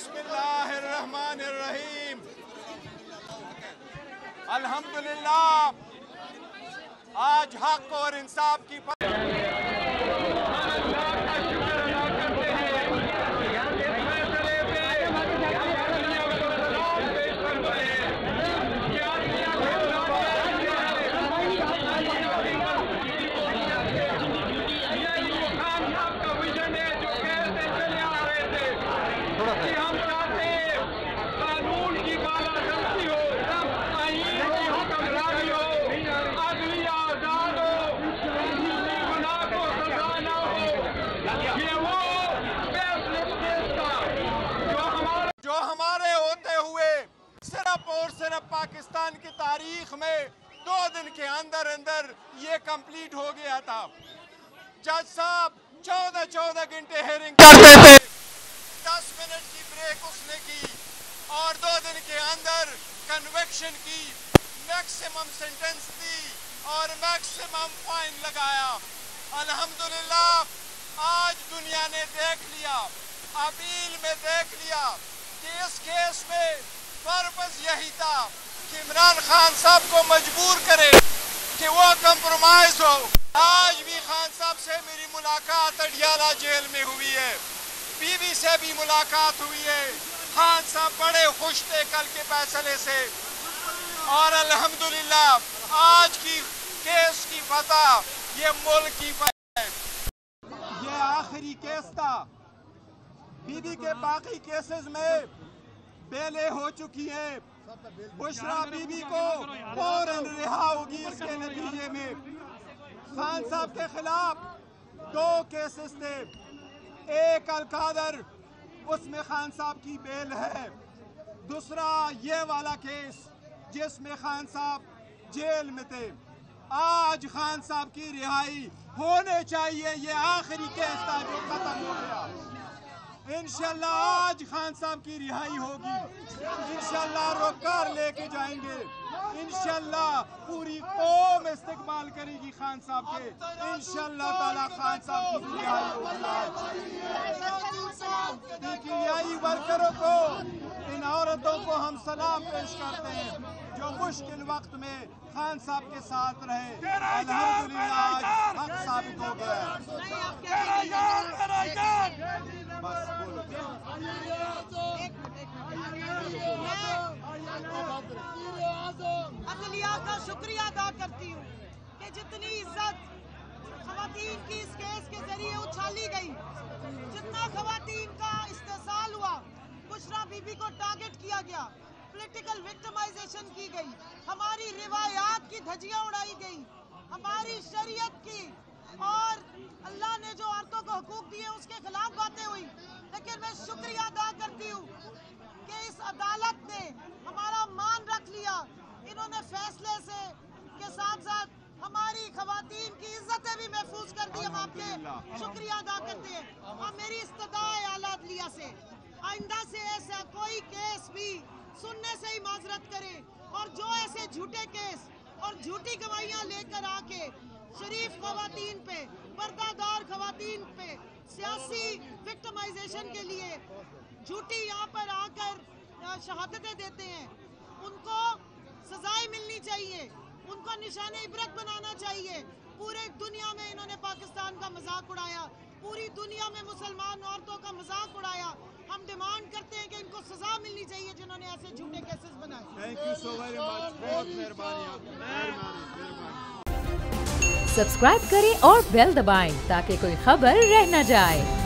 बिस्मिल्लाहिर्रहमानिर्रहीम। अल्हम्दुलिल्लाह आज हक और इंसाफ की पाकिस्तान की तारीख में 2 दिन के अंदर अंदर ये कंप्लीट हो गया था। जज साहब 14 घंटे हेयरिंग करते थे, 10 मिनट की ब्रेक उसने की और 2 दिन के अंदर कन्विक्शन की, मैक्सिमम सेंटेंस दी और मैक्सिमम फाइन लगाया। अल्हम्दुलिल्लाह आज दुनिया ने देख लिया, अपील में देख लिया कि इस केस में पर्पस यही था कि इमरान खान साहब को मजबूर करे कि वो कंप्रोमाइज हो। आज भी खान साहब से मेरी मुलाकात अडियाला जेल में हुई है, बीवी से भी मुलाकात हुई है। खान साहब बड़े खुश थे कल के फैसले से और अल्हम्दुलिल्लाह आज की केस की फतह ये मुल्क की फतह है। ये आखिरी केस था। बीवी के बाकी केसेस में बेलें हो चुकी है। बुशरा बीबी को फौरन रिहा होगी। इसके नतीजे में खान साहब के खिलाफ 2 केसेस थे। एक अलकादर, उसमें खान साहब की बेल है। दूसरा ये वाला केस जिसमें खान साहब जेल में थे। आज खान साहब की रिहाई होने चाहिए। ये आखिरी केस था जो खत्म हो गया। इंशाल्लाह आज खान साहब की रिहाई होगी। इंशाल्लाह रोककर लेके जाएंगे। इंशाल्लाह पूरी कौम इस्तेमाल करेगी खान साहब के। इंशाल्लाह ताला खान साहब की रिहाई होगी। पीटीआई वर्करों को, इन औरतों को हम सलाम पेश करते हैं जो मुश्किल वक्त में खान साहब के साथ रहे। अल्हम्दुलिल्लाह आज हक साबित हो गया। अदलिया का शुक्रिया अदा करती हूँ कि जितनी इज्जत खवातीन की इस केस के जरिए उछाली गई, जितना खवातीन का इस्तेसाल हुआ, बुशरा बीबी को टारगेट किया गया, पॉलिटिकल विक्टिमाइजेशन की गई, हमारी रिवायात की धज्जियां उड़ाई गई, हमारी शरीयत की और अल्लाह ने जो औरतों को हुकूक दिए उसके खिलाफ बातें हुई। लेकिन मैं शुक्रिया अदा करती हूँ कि इस अदालत ने हमारा मान रख लिया। इन्होंने फैसले से के साथ साथ हमारी खवातीन की इज्जतें भी महफूज कर दी। हम आपके शुक्रिया अदा करते हैं। और मेरी इस्तदाए आला अदलिया से आइंदा से ऐसा कोई केस भी सुनने से ही माजरत करे और जो ऐसे झूठे केस और झूठी गवाहियां लेकर आके शरीफ खवातीन पे, पर्दादार खवातीन पे सियासी विक्टिमाइजेशन के लिए झूठी यहाँ पर आकर शहादतें देते हैं, उनको सजाएं मिलनी चाहिए, उनको निशाने इबरत बनाना चाहिए। पूरे दुनिया में इन्होंने पाकिस्तान का मजाक उड़ाया, पूरी दुनिया में मुसलमान औरतों का मजाक उड़ाया। हम डिमांड करते हैं कि इनको सजा मिलनी चाहिए जिन्होंने ऐसे झूठे केसेस बनाए। Thank you so very much, बहुत मेहरबानी। सब्सक्राइब करें और बेल दबाएं ताकि कोई खबर रह न जाए।